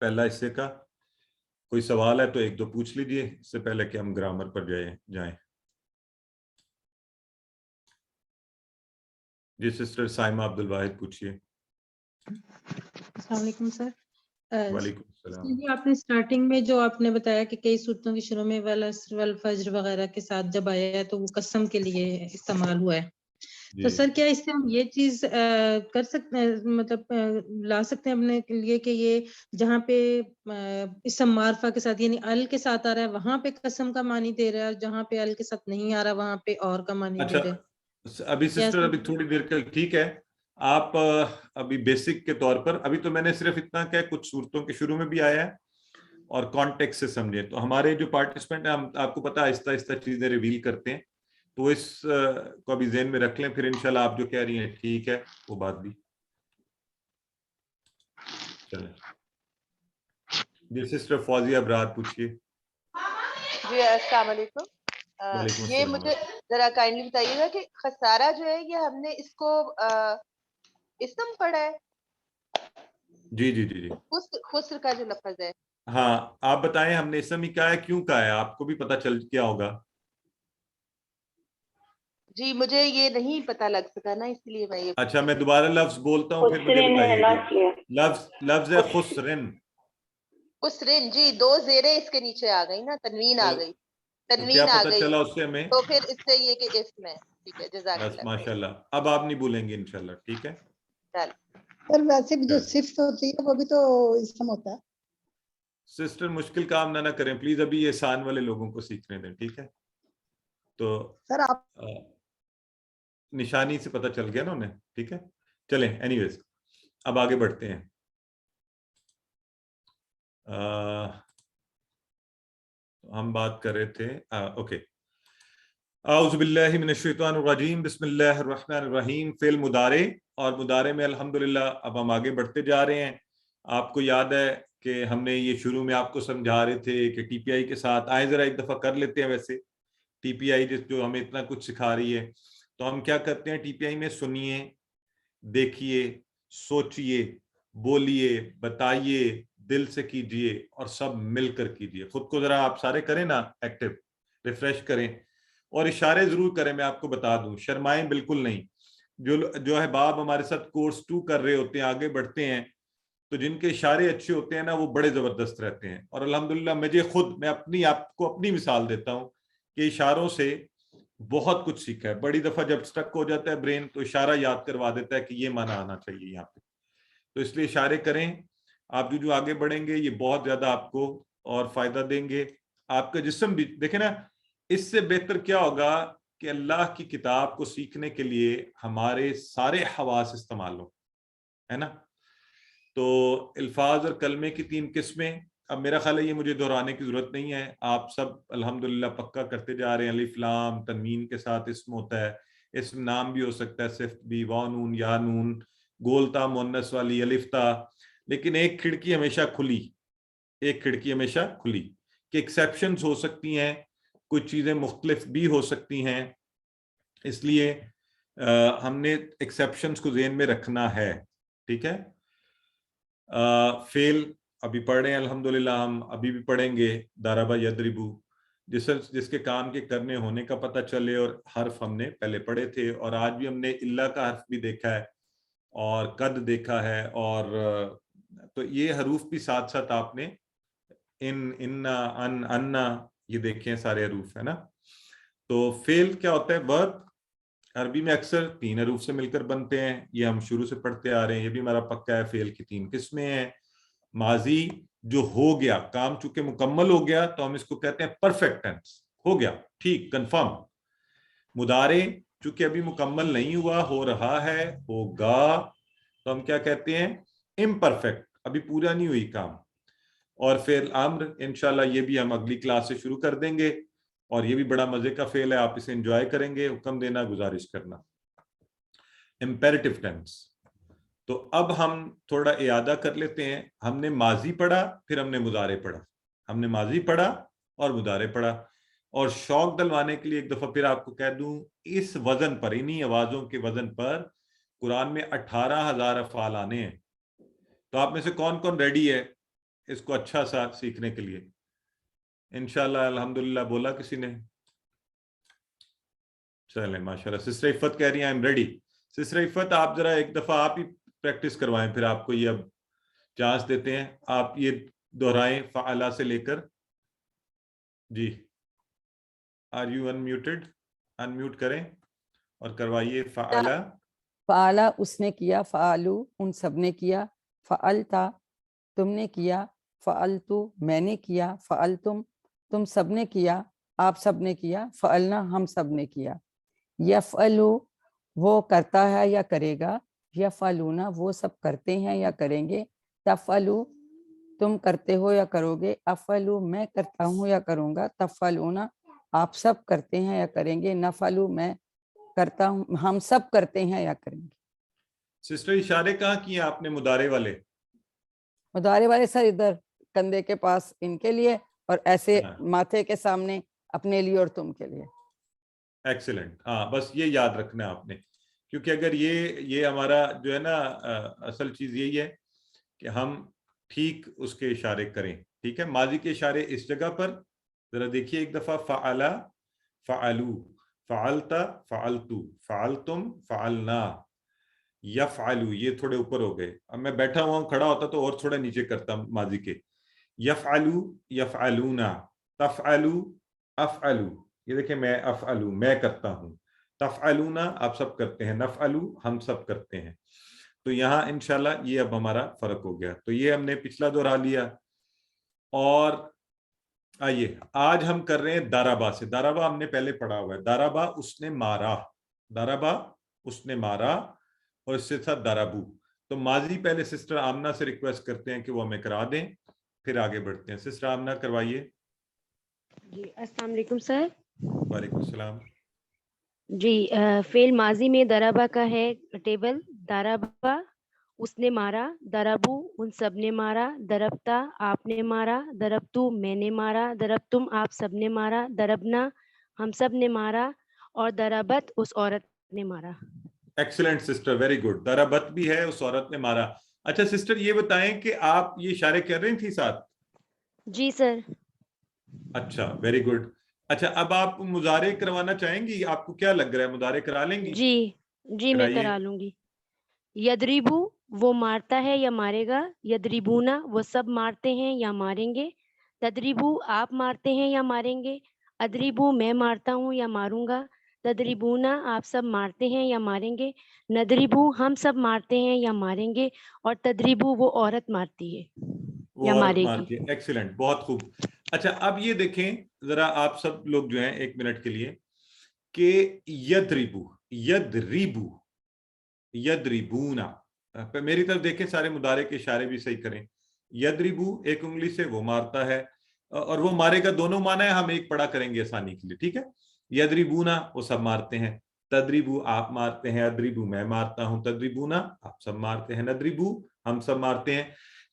پہلا حصے کا. کوئی سوال ہے تو 1-2 پوچھ لیجئے اس سے پہلے کہ ہم گرامر پر جائیں. جی سسٹر سائمہ عبدالواحد پوچھئے. السلام علیکم سر. وعلیکم السلام. جی آپ نے سٹارٹنگ میں جو آپ نے بتایا کہ کئی صورتوں کی شروع میں والعصر والفجر وغیرہ کے ساتھ جب آیا ہے تو وہ قسم کے لیے استعمال ہوا ہے. تو سر کیا اس سے ہم یہ چیز کر سکتے ہیں, مطلب لا سکتے ہیں اپنے لیے کہ یہ جہاں پہ اسم معرفہ کے ساتھ یعنی ال کے ساتھ آ رہا ہے وہاں پہ قسم کا معنی دے رہا ہے, اور جہاں پہ ال کے ساتھ نہیں آ رہا وہاں پہ اور کا معنی دے رہا ہے؟ ابھی سسٹر ابھی تھوڑی دیر کے ٹھیک ہے, آپ ابھی بیسک کے طور پر ابھی تو میں نے صرف اتنا کہ کچھ صورتوں کے شروع میں بھی آیا ہے اور کانٹیکٹ سے سمجھے. تو ہمارے جو پارٹیسپینٹ ہیں, ہم آپ کو پتا آہستہ آہستہ چیزیں ریویل کرتے ہیں, تو اس کو ابھی ذہن میں رکھ لیں, پھر انشاءاللہ آپ جو کہہ رہی ہیں ٹھیک ہے وہ بات بھی. چلیں جی سسٹر فوزیہ ابرار پوچھیے. جی السلام علیکم. وعلیکم یہ السلام. مجھے ذرا کائنڈلی بتائیے گا کہ خسارہ جو ہے یہ ہم نے اس کو اسم پڑھا ہے؟ جی جی جی جی خسر کا جو لفظ ہے. ہاں آپ بتائیں, ہم نے اسم ہی کہا ہے, کیوں کہا ہے, آپ کو بھی پتہ چل کیا ہوگا. جی مجھے یہ نہیں پتہ لگ سکا نا, اس لیے میں یہ. اچھا میں دوبارہ لفظ بولتا ہوں پھر مجھے بتائیے گا. لفظ ہے خسرن. خسرن, جی 2 زیریں اس کے نیچے آ گئی نا, تنوین آ گئی, تو کیا تنوین آ پتہ گئی, چلا اس سے ہمیں؟ تو پھر اس سے یہ کہ اسم ہے. ٹھیک ہے جزاک بس اللہ. ماشاءاللہ, اب آپ نہیں بھولیں گے انشاءاللہ. ٹھیک ہے سر ویسے بھی جو صفت ہوتی ہے وہ بھی تو اسم ہوتا ہے. سسٹر مشکل کام نہ کریں پلیز, ابھی یہ آسان والے لوگوں کو سیکھنے دیں. ٹھیک ہے تو سر آپ نشانی سے پتہ چل گیا نا انہیں. ٹھیک ہے چلیں اینی ویز اب آگے بڑھتے ہیں. ہم بات کر رہے تھے اوکے. اعوذ باللہ من الشیطان الرجیم, بسم اللہ الرحمن الرحیم. فعل مضارع اور مضارع میں الحمدللہ اب ہم آگے بڑھتے جا رہے ہیں. آپ کو یاد ہے کہ ہم نے یہ شروع میں آپ کو سمجھا رہے تھے کہ ٹی پی آئی کے ساتھ آئیں ذرا ایک دفعہ کر لیتے ہیں. ویسے ٹی پی آئی جو ہمیں اتنا کچھ سکھا رہی ہے, تو ہم کیا کرتے ہیں ٹی پی آئی میں, سنیے, دیکھیے, سوچئے, بولیے, بتائیے, دل سے کیجئے اور سب مل کر کیجئے. خود کو ذرا آپ سارے کریں نا ایکٹیو, ریفریش کریں اور اشارے ضرور کریں. میں آپ کو بتا دوں, شرمائیں بالکل نہیں. جو احباب ہمارے ساتھ کورس 2 کر رہے ہوتے ہیں, آگے بڑھتے ہیں, تو جن کے اشارے اچھے ہوتے ہیں نا وہ بڑے زبردست رہتے ہیں. اور الحمدللہ میں اپنی آپ کو اپنی مثال دیتا ہوں کہ اشاروں سے بہت کچھ سیکھا ہے. بڑی دفعہ جب سٹک ہو جاتا ہے برین تو اشارہ یاد کروا دیتا ہے کہ یہ معنی آنا چاہیے یہاں پہ. تو اس لیے اشارے کریں. آپ جو آگے بڑھیں گے یہ بہت زیادہ آپ کو اور فائدہ دیں گے. آپ کا جسم بھی دیکھیں نا, اس سے بہتر کیا ہوگا کہ اللہ کی کتاب کو سیکھنے کے لیے ہمارے سارے حواس استعمال ہو, ہے نا. تو الفاظ اور کلمے کی 3 قسمیں. اب میرا خیال ہے یہ مجھے دہرانے کی ضرورت نہیں ہے, آپ سب الحمدللہ پکا کرتے جا رہے ہیں. الف لام تنوین کے ساتھ اسم ہوتا ہے, اسم نام بھی ہو سکتا ہے, صفت بھی, واو نون یا نون, گولتا مؤنث والی الف تا. لیکن ایک کھڑکی ہمیشہ کھلی کہ ایکسیپشنز ہو سکتی ہیں, کچھ چیزیں مختلف بھی ہو سکتی ہیں, اس لیے ہم نے ایکسیپشنز کو ذہن میں رکھنا ہے. ٹھیک ہے. فعل ابھی پڑھ رہے ہیں الحمدللہ, ہم ابھی بھی پڑھیں گے. ضرب یضرب, جس کے کام کے کرنے ہونے کا پتہ چلے. اور حرف ہم نے پہلے پڑھے تھے, اور آج بھی ہم نے اللہ کا حرف بھی دیکھا ہے اور قد دیکھا ہے. اور تو یہ حروف بھی ساتھ ساتھ آپ نے ان انا یہ دیکھیں سارے حروف, ہے نا. تو فعل کیا ہوتا ہے؟ ورب. عربی میں اکثر 3 حروف سے مل کر بنتے ہیں, یہ ہم شروع سے پڑھتے آ رہے ہیں, یہ بھی ہمارا پکا ہے. فعل کی 3 قسمیں ہیں. ماضی جو ہو گیا, کام چونکہ مکمل ہو گیا تو ہم اس کو کہتے ہیں پرفیکٹ ٹینس, ہو گیا ٹھیک کنفرم. مضارع چونکہ ابھی مکمل نہیں ہوا, ہو رہا ہے, ہوگا, تو ہم کیا کہتے ہیں امپرفیکٹ, ابھی پورا نہیں ہوئی کام. اور فعل امر انشاءاللہ یہ بھی ہم اگلی کلاس سے شروع کر دیں گے, اور یہ بھی بڑا مزے کا فعل ہے, آپ اسے انجوائے کریں گے. حکم دینا, گزارش کرنا. Imperative tense. تو اب ہم تھوڑا اعادہ کر لیتے ہیں. ہم نے ماضی پڑھا, پھر ہم نے مضارع پڑھا, ہم نے ماضی پڑھا اور مضارع پڑھا. اور شوق دلوانے کے لیے ایک دفعہ پھر آپ کو کہہ دوں, اس وزن پر, انہی آوازوں کے وزن پر قرآن میں 18,000 افعال آنے ہیں. تو آپ میں سے کون کون ریڈی ہے اس کو اچھا سا سیکھنے کے لیے؟ انشاءاللہ الحمدللہ بولا کسی نے؟ چلیں ماشاءاللہ. سسٹر عفت کہہ رہی ہیں آئی ایم ریڈی. سسٹر عفت آپ ذرا ایک دفعہ آپ ہی پریکٹس کروائیں, پھر آپ کو یہ اب چانس دیتے ہیں, آپ یہ دہرائیں فعلا سے لے کر. جی آر یو انمیوٹڈ؟ انمیوٹ کریں. اور کروائیے فعلا. فعلا اس نے کیا، فعلو ان سب نے کیا، فعلتا تم نے کیا، فعلتو میں نے کیا، فعلتم تم سب نے کیا، آپ سب نے کیا، فعلنا ہم سب نے کیا. یفعلو وہ کرتا ہے یا کرے گا، یفعلونا وہ سب کرتے ہیں یا کریں گے، تفعلو تم کرتے ہو یا کرو گے، افعلو میں کرتا ہوں یا کروں گا، تفعلونا آپ سب کرتے ہیں یا کریں گے، نفعلو میں کرتا ہوں ہم سب کرتے ہیں یا کریں گے. سسٹر اشارے کہاں کیے آپ نے مضارع والے؟ مضارع والے سر ادھر کندھے کے پاس ان کے لیے، اور ایسے ہاں. ماتھے کے سامنے اپنے لیے اور تم کے لیے. ایکسلنٹ. ہاں بس یہ یاد رکھنا ہے آپ نے، کیونکہ اگر یہ ہمارا جو ہے نا اصل چیز یہی ہے کہ ہم ٹھیک اس کے اشارے کریں. ٹھیک ہے، ماضی کے اشارے اس جگہ پر ذرا دیکھیے ایک دفعہ، فعلا فعلو، فعلتا فعلتو، فعلتم فعلنا، یفعلو یہ تھوڑے اوپر ہو گئے. اب میں بیٹھا ہوا ہوں، کھڑا ہوتا تو اور تھوڑا نیچے کرتا ماضی کے. یفعلو یفعلونا، تفعلو افعلو، یہ دیکھیں میں افعلو میں کرتا ہوں، تفعلونا آپ سب کرتے ہیں، نفعلو ہم سب کرتے ہیں. تو یہاں انشاءاللہ یہ اب ہمارا فرق ہو گیا. تو یہ ہم نے پچھلا دہرا لیا. اور آئیے آج ہم کر رہے ہیں دارابا سے. دارابا ہم نے پہلے پڑھا ہوا ہے. دارابا اس نے مارا، دارابا اس نے مارا، اور اس سے تھا دارابو. تو ماضی پہلے سسٹر آمنہ سے ریکویسٹ کرتے ہیں کہ وہ ہمیں کرا دیں، پھر آگے بڑھتے ہیں. سسٹر آمنہ کروائیے. جی السلام علیکم سر. وعلیکم السلام. جی فعل ماضی میں دربا کا ہے ٹیبل. دربا اس نے مارا، دربو ان سب نے مارا، دربتا آپ نے مارا، دربتو میں نے مارا، دربتم آپ سب نے مارا، دربنا ہم سب نے مارا، اور دربت اس عورت نے مارا. Excellent sister, very good. دربت بھی ہے، اس عورت نے مارا. اچھا سسٹر یہ بتائیں کہ آپ یہ اشارے کر رہی تھی ساتھ؟ جی سر. اچھا ویری گڈ. اچھا اب آپ مضارع کروانا چاہیں گی؟ آپ کو کیا لگ رہا ہے، مضارع کرا لیں گی؟ جی میں کرا لوں گی. یدریبو وہ مارتا ہے یا مارے گا، یدریبونا وہ سب مارتے ہیں یا ماریں گے، تدریبو آپ مارتے ہیں یا ماریں گے، ادریبو میں مارتا ہوں یا ماروں گا، تدریبونا آپ سب مارتے ہیں یا ماریں گے، ندریبو ہم سب مارتے ہیں یا ماریں گے، اور تدریبو وہ عورت مارتی ہے یا وہ عورت مارے مارتی گی. ہے. ایکسلنٹ، بہت خوب. اچھا اب یہ دیکھیں ذرا آپ سب لوگ جو ہیں ایک منٹ کے لیے، کہ یدریبو، یدریبو، یدریبونا، میری طرف دیکھیں سارے مضارع کے اشارے بھی صحیح کریں. یدریبو ایک انگلی سے وہ مارتا ہے، اور وہ مارے کا دونوں معنی ہے، ہم ایک پڑھا کریں گے آسانی کے لیے. ٹھیک ہے، یدریبونا وہ سب مارتے ہیں، تدریبو آپ مارتے ہیں، ادریبو میں مارتا ہوں، تدریبونا آپ سب مارتے ہیں، ندریبو ہم سب مارتے ہیں.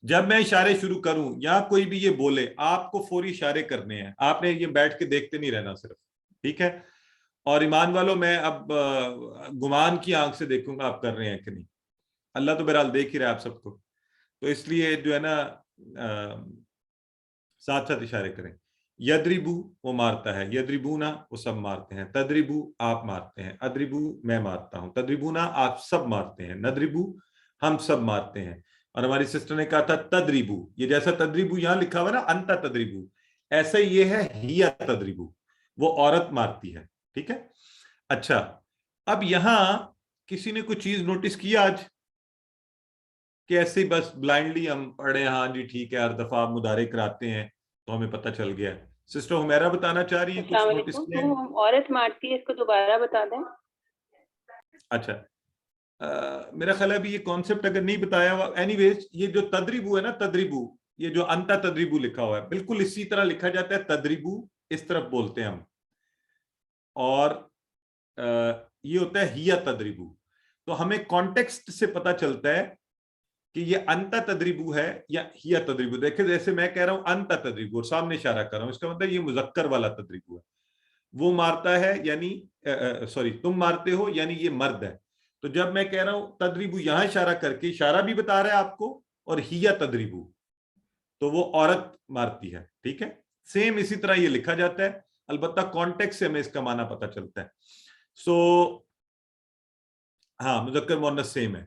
جب میں اشارے شروع کروں یا کوئی بھی یہ بولے، آپ کو فوری اشارے کرنے ہیں. آپ نے یہ بیٹھ کے دیکھتے نہیں رہنا صرف. ٹھیک ہے، اور ایمان والوں میں اب گمان کی آنکھ سے دیکھوں گا آپ کر رہے ہیں کہ نہیں. اللہ تو بہرحال دیکھ ہی رہا ہے آپ سب کو، تو اس لیے جو ہے نا ساتھ ساتھ اشارے کریں. یدریبو وہ مارتا ہے، یدریبونا وہ سب مارتے ہیں، تدریبو آپ مارتے ہیں، ادریبو میں مارتا ہوں، تدریبونا آپ سب مارتے ہیں، ندریبو ہم سب مارتے ہیں. اور ہماری سسٹر نے کہا تھا تدریبو، یہ جیسا تدریبو یہاں لکھا ہوا نا انتا تدریبو، ایسا یہ ہے ہیا تدریبو، وہ عورت مارتی ہے. ٹھیک ہے. اچھا اب یہاں کسی نے کوئی چیز نوٹس کیا آج کہ ایسے بس بلائنڈلی ہم پڑھے ہاں جی ٹھیک ہے ہر دفعہ آپ مضارع کراتے ہیں تو ہمیں پتہ چل گیا ہے؟ سسٹر حمیرہ بتانا چاہ رہی ہیں کچھ نوٹس کیا ہے؟ عورت مارتی ہے، اس کو دوبارہ بتا دیں. اچھا میرا خیال ہے ابھی یہ کانسیپٹ اگر نہیں بتایا ہوا، اینی ویز یہ جو تدریبو ہے نا، تدریبو یہ جو انتا تدریبو لکھا ہوا ہے بالکل اسی طرح لکھا جاتا ہے. تدریبو اس طرف بولتے ہیں ہم، اور یہ ہوتا ہے ہیا تدریبو. تو ہمیں کانٹیکسٹ سے پتہ چلتا ہے کہ یہ انتا تدریبو ہے یا ہیا تدریبو. دیکھیں جیسے میں کہہ رہا ہوں انتا تدریبو اور سامنے اشارہ کر رہا ہوں، اس کا مطلب یہ مذکر والا تدریبو ہے. وہ مارتا ہے یعنی سوری تم مارتے ہو یعنی یہ مرد ہے. تو جب میں کہہ رہا ہوں تدریبو یہاں اشارہ کر کے اشارہ بھی بتا رہا ہے آپ کو، اور ہیا تدریبو تو وہ عورت مارتی ہے. ٹھیک ہے، سیم اسی طرح یہ لکھا جاتا ہے، البتہ کانٹیکسٹ سے ہمیں اس کا معنی پتہ چلتا ہے. سو ہاں مذکر مؤنث سیم ہے.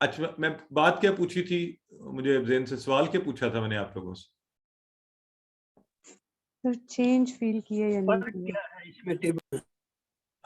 اچھا میں بات کیا پوچھی تھی، مجھے ذہن سے سوال کیا پوچھا تھا میں نے آپ لوگوں سے؟ چینج فیل کیا یا نہیں فرق کیا ہے اس میں ٹیبل؟